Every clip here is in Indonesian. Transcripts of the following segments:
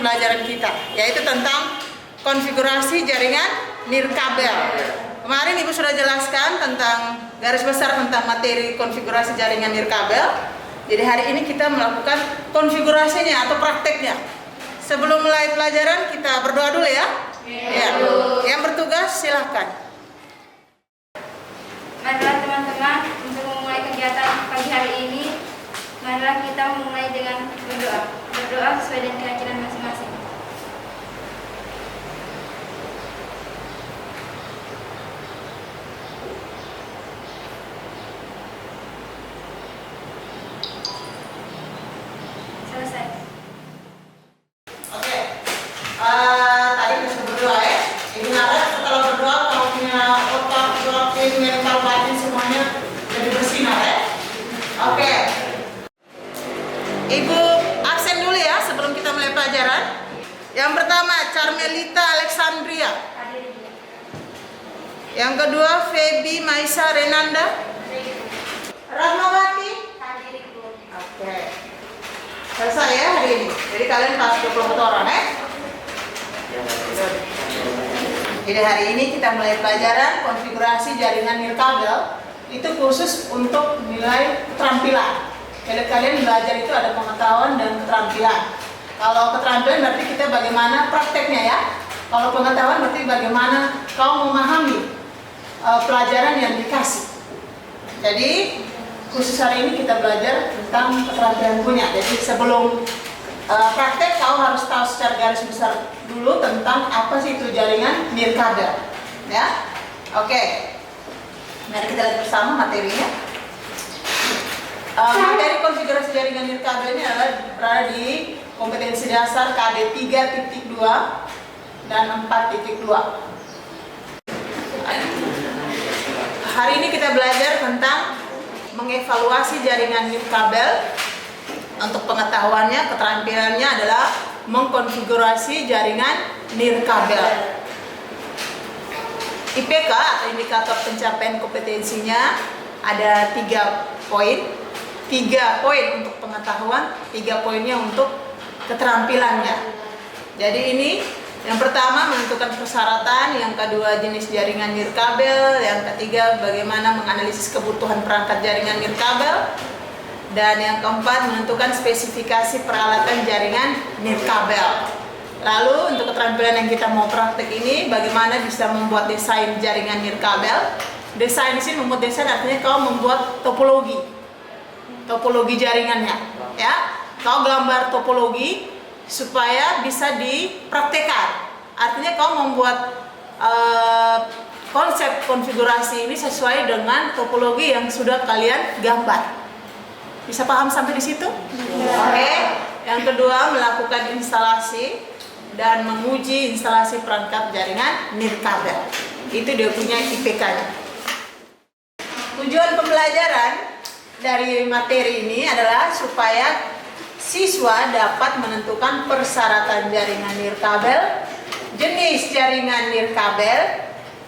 pembelajaran kita, yaitu tentang konfigurasi jaringan nirkabel. Kemarin Ibu sudah jelaskan tentang garis besar tentang materi konfigurasi jaringan nirkabel. Jadi hari ini kita melakukan konfigurasinya atau prakteknya. Sebelum mulai pelajaran kita berdoa dulu ya. Ya. Yang bertugas silahkan. Marilah teman-teman, untuk memulai kegiatan pagi hari ini, marilah kita memulai dengan berdoa. Berdoa sesuai dengan keyakinan masing-masing. Selesai. Oke. Tadi kita sudah berdoa ya. Ibu harap setelah berdoa kalau punya otak, mental batin semuanya jadi bersinar ya. Oke. Ibu absen dulu ya sebelum kita mulai pelajaran. Yang pertama Carmelita Alexandria. Yang kedua Feby Maisa Renanda. Rahmawati. Oke. Selesai ya hari ini. Jadi kalian pas 24 orang ya. Jadi hari ini kita mulai pelajaran konfigurasi jaringan nirkabel. Itu khusus untuk nilai keterampilan. Jadi kalian belajar itu ada pengetahuan dan keterampilan. Kalau keterampilan berarti kita bagaimana prakteknya ya. Kalau pengetahuan berarti bagaimana kau memahami pelajaran yang dikasih. Jadi khusus hari ini kita belajar tentang keterampilan punya. Jadi sebelum praktek kau harus tahu secara garis besar dulu tentang apa sih itu jaringan nirkabel. Ya, oke. Mari kita lihat bersama materinya. Materi konfigurasi jaringan nirkabel ini adalah berada di kompetensi dasar KD 3.2 dan 4.2. Hari ini kita belajar tentang mengevaluasi jaringan nirkabel. Untuk pengetahuannya, keterampilannya adalah mengkonfigurasi jaringan nirkabel. IPK atau indikator pencapaian kompetensinya ada 3 poin. 3 poin untuk pengetahuan, 3 poinnya untuk keterampilannya. Jadi ini yang pertama menentukan persyaratan, yang kedua jenis jaringan nirkabel, yang ketiga bagaimana menganalisis kebutuhan perangkat jaringan nirkabel, dan yang keempat menentukan spesifikasi peralatan jaringan nirkabel. Lalu untuk keterampilan yang kita mau praktek ini, bagaimana bisa membuat desain jaringan nirkabel. Desain di sini membuat desain artinya kau membuat topologi jaringannya, ya. Kau gambar topologi supaya bisa dipraktekkan. Artinya kau membuat konsep konfigurasi ini sesuai dengan topologi yang sudah kalian gambar. Bisa paham sampai di situ? Oke. Yang kedua melakukan instalasi dan menguji instalasi perangkat jaringan nirkabel. Itu dia punya IPK-nya. Tujuan pembelajaran dari materi ini adalah supaya siswa dapat menentukan persyaratan jaringan nirkabel, jenis jaringan nirkabel,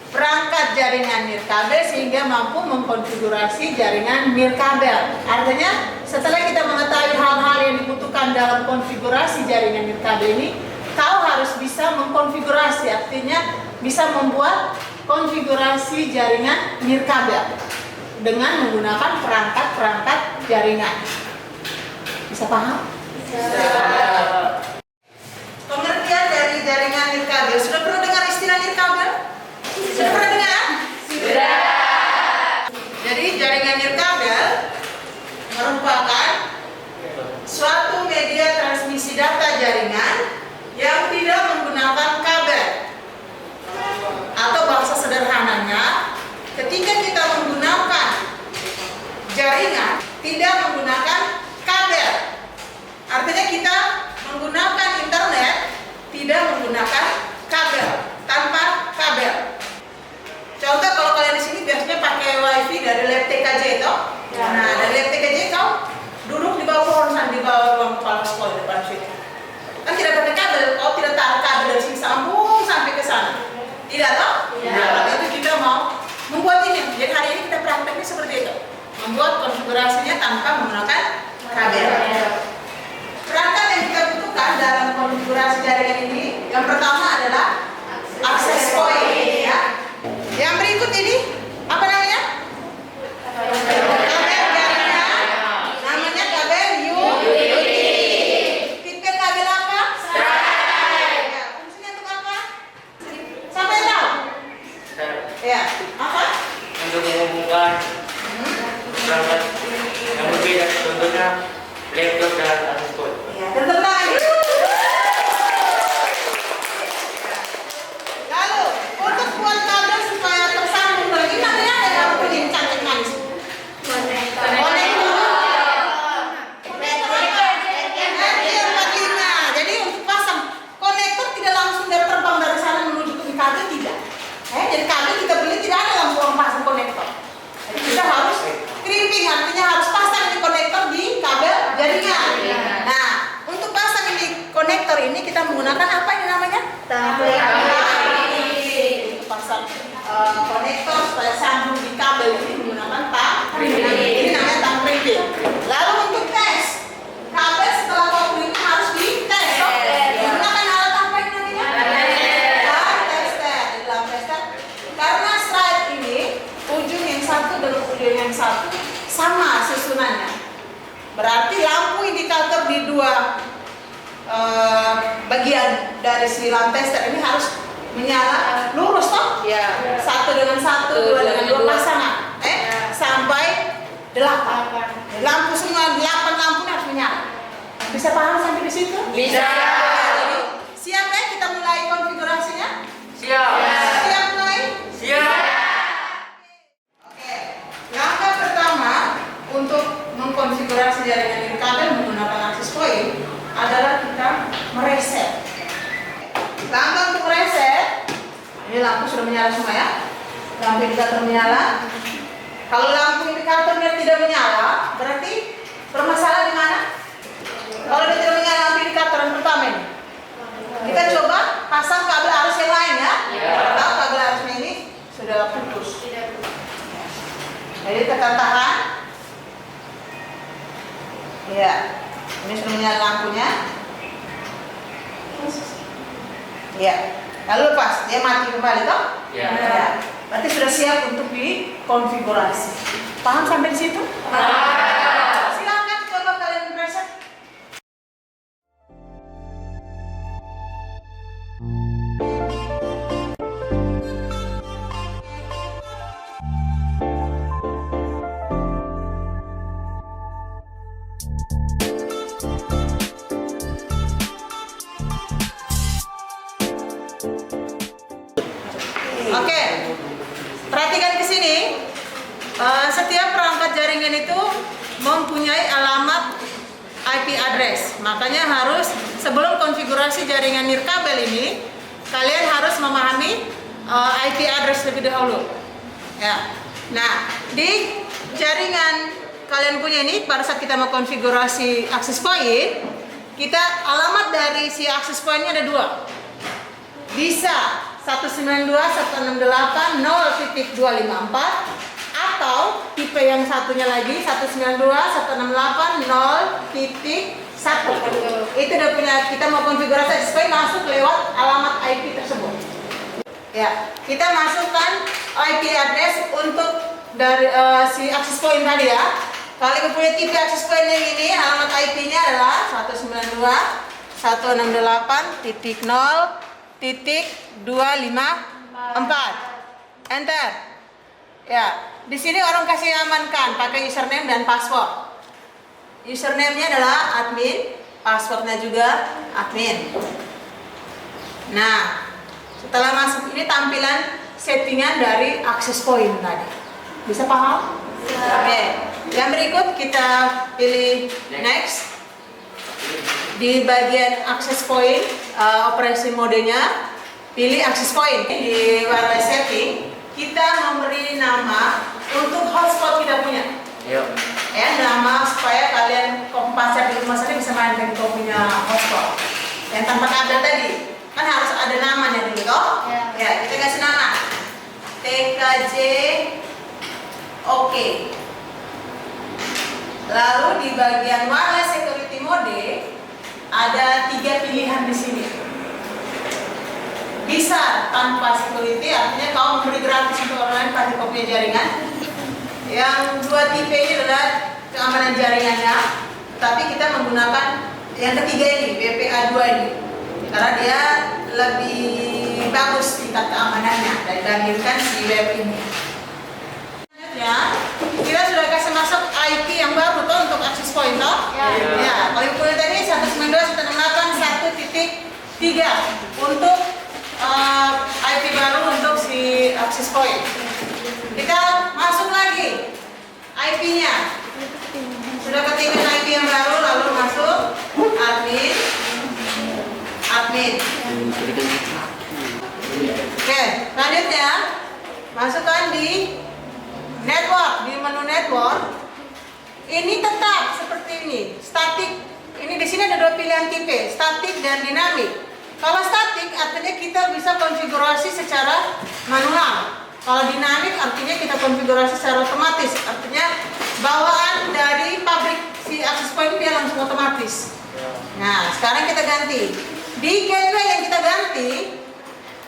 perangkat jaringan nirkabel sehingga mampu mengkonfigurasi jaringan nirkabel. Artinya setelah kita mengetahui hal-hal yang dibutuhkan dalam konfigurasi jaringan nirkabel ini, kau harus bisa mengkonfigurasi, artinya bisa membuat konfigurasi jaringan nirkabel dengan menggunakan perangkat-perangkat jaringan. Bisa paham? Bisa. Pengertian dari jaringan nirkabel. Sudah pernah dengar istilah nirkabel? Sudah pernah dengar? Sudah. Jadi jaringan nirkabel merupakan suatu media transmisi data jaringan yang tidak menggunakan kabel. Atau bahasa sederhananya, ketika kita menggunakan jaringan tidak menggunakan kabel, artinya kita menggunakan internet tidak menggunakan kabel, tanpa kabel. Contoh kalau kalian di sini biasanya pakai wifi dari lab TKJ itu. Nah, dari lab TKJ kau duduk di bawah pohon, di bawah ruang kepala sekolah depan situ. Kan tidak pakai kabel, kau tidak taruh kabel dari sini sambung sampai ke sana. Tidak toh? Tidak. Itu kita mau membuat ini. Jadi hari ini kita prakteknya seperti itu. Membuat konfigurasinya tanpa menggunakan kabel. Perangkat yang kita butuhkan dalam konfigurasi jaringan ini. Yang pertama adalah access point ya. Yang berikut ini apa namanya? Kabel jaringan. Namanya kabel UTP. Tipe kabel apa? Ya, fungsinya untuk apa? Sampai tahu? Ya, apa? Untuk menghubungkan perangkat yang berbeda, contohnya laptop dan access point. Ya, tepuk tangan. Lalu untuk buat kabel supaya tersambung lagi namanya ada yang begini cantik manis. Konektor. RJ45. Jadi untuk pasang konektor tidak langsung dari terbang dari sana menuju ke kabel tidak. Jadi kabel kita beli tidak ada langsung orang pasang konektor. Jadi kita harus crimping, artinya harus pasang di konektor di kabel jaringan. Nah, untuk pasang ini konektor ini kita menggunakan apa ini namanya? Untuk pasang konektor supaya sambung di kabel ini menggunakan tang. Ini namanya tang crimping. Lalu untuk tes kabel setelah kau crimping harus dites. Menggunakan alat apa ini namanya? Tester. Di dalam tester. Karena stride ini ujung yang satu dengan ujung yang satu sama susunannya. Berarti lampu indikator di dua bagian dari si lampu tester ini harus menyala lurus toh? Ya. Satu dengan satu, dua dengan dua pasangan. Sampai 8. Lampu semua 8 lampu harus menyala. Bisa paham sampai di situ? Bisa. Jadi, siap ya kita mulai konfigurasinya? Siap. Siap mulai? Siap. Oke. Langkah pertama untuk mengkonfigurasi jaringan kabel menggunakan access point adalah kita mereset. Langkah untuk mereset, ini lampu sudah menyala semua ya. Lampu indikator menyala. Kalau lampu indikatornya tidak menyala, berarti bermasalah di mana? Kalau dia tidak menyala lampu indikator yang pertama ini, kita coba pasang kabel arus yang lain ya. Kalau kabel arusnya ini sudah putus. Jadi tekan tahan. Ya, ini sudah menyala lampunya. Ya, lalu lepas, dia mati kembali toh? Ya. Berarti sudah siap untuk dikonfigurasi. Paham sampai di situ? Silakan coba kalian reset. Oke, perhatikan ke sini. Setiap perangkat jaringan itu mempunyai alamat IP address. Makanya harus sebelum konfigurasi jaringan nirkabel ini, kalian harus memahami IP address lebih dahulu. Ya. Nah, di jaringan kalian punya ini, pada saat kita mau konfigurasi access point, kita alamat dari si access point-nya ada 2. Bisa 192.168.0.254 atau tipe yang satunya lagi 192.168.0.1. Itu udah punya, kita mau konfigurasi access point masuk lewat alamat IP tersebut. Ya, kita masukkan IP address untuk dari si access point tadi ya. Kalau kita punya tipe access point yang ini, alamat IP-nya adalah 192.168.0.254. Enter. Ya, di sini orang kasih amankan pakai username dan password. Username-nya adalah admin, passwordnya juga admin. Nah, setelah masuk ini tampilan settingan dari access point tadi. Bisa paham? Oke. Yang berikut kita pilih next. Di bagian access point, operasi modenya, pilih access point. Di wireless setting, kita memberi nama untuk hotspot kita punya. Yuk. Ya, nama supaya kalian kompas di rumah sana bisa main dengan kau punya hotspot. Yang tanpa kabel tadi, kan harus ada namanya dulu toh? Ya, kita kasih nama TKJ oke. Lalu di bagian wireless security mode ada 3 pilihan di sini. Bisa tanpa security, artinya kau memberi gratis untuk orang lain pakai kau punya jaringan. Yang 2 tipe ini adalah keamanan jaringannya, tapi kita menggunakan yang ketiga ini, BPA2 ini, karena dia lebih bagus tingkat keamanannya dibandingkan si web ini. Ya, kita sudah kasih masuk IP yang baru tuh untuk access point toh? Ya. Kalau yang tadi 192.168.1.3 untuk IP baru untuk si access point. Kita masuk lagi IP-nya. Sudah ketikkan IP yang baru, lalu masuk admin. Oke, selanjutnya masukkan di network, di menu network. Ini tetap seperti ini, static. Ini di sini ada 2 pilihan tipe, static dan dinamik. Kalau static artinya kita bisa konfigurasi secara manual. Kalau dinamik artinya kita konfigurasi secara otomatis. Artinya bawaan dari pabrik si access point dia langsung otomatis. Nah, sekarang kita ganti. Di gateway yang kita ganti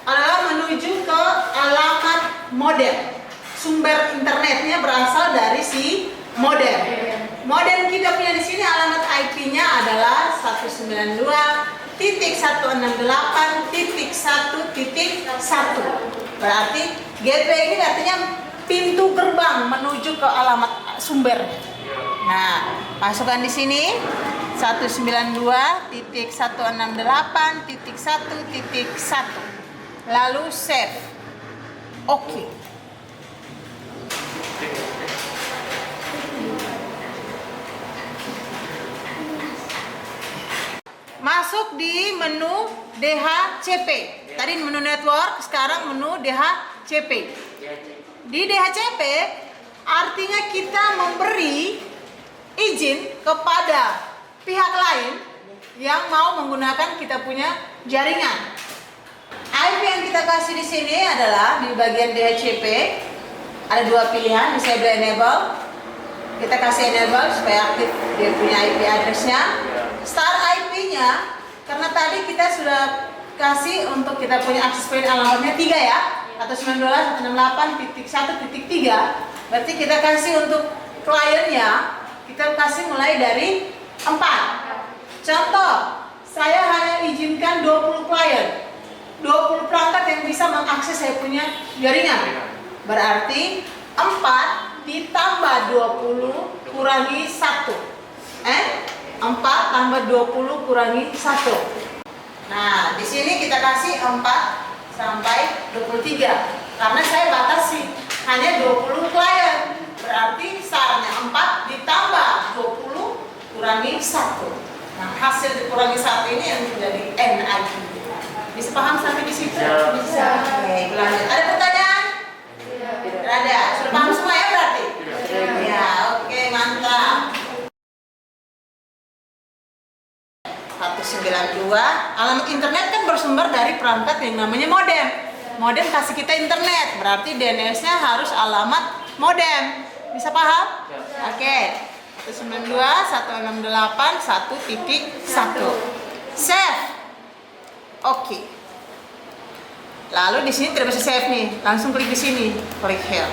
adalah menuju ke alamat modem. Sumber internetnya berasal dari si modem. Modem kita punya di sini alamat IP-nya adalah 192.168.1.1. Berarti gateway ini artinya pintu gerbang menuju ke alamat sumber. Nah, masukkan di sini 192.168.1.1. Lalu save. Oke. Masuk di menu DHCP. Tadi menu network, sekarang menu DHCP. Di DHCP artinya kita memberi izin kepada pihak lain yang mau menggunakan kita punya jaringan. IP yang kita kasih di sini adalah di bagian DHCP ada 2 pilihan, disable enable. Kita kasih enable supaya aktif dia punya IP address-nya. Start IP-nya karena tadi kita sudah kasih untuk kita punya access point alamatnya 3 ya, atau 192.168.1.3. Berarti kita kasih untuk kliennya kita kasih mulai dari 4. Contoh, saya hanya izinkan 20 klien, 20 perangkat yang bisa mengakses saya punya jaringan. Berarti 4 ditambah 20 kurangi 1. 4 tambah 20 kurangi 1. Nah, di sini kita kasih 4 sampai 23. Karena saya batasi hanya 20 klien. Berarti SAR-nya 4 ditambah 20 kurangi 1. Nah, hasil dikurangi 1 ini yang menjadi NIP. Bisa paham sampai di situ? Bisa. Oke, lanjut. Ada pertanyaan? Tidak ada. Sudah paham semua ya berarti? Ya, oke, mantap. 192. Alamat internet kan bersumber dari perangkat yang namanya modem. Modem kasih kita internet, berarti DNS-nya harus alamat modem. Bisa paham? Oke. 192.168.1.1. Save. Oke. Lalu di sini tidak bisa save nih, langsung klik di sini, klik here.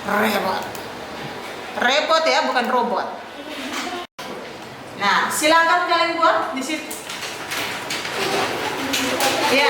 Repot. Repot ya, bukan robot. Nah, silakan kalian buat di situ. Ya.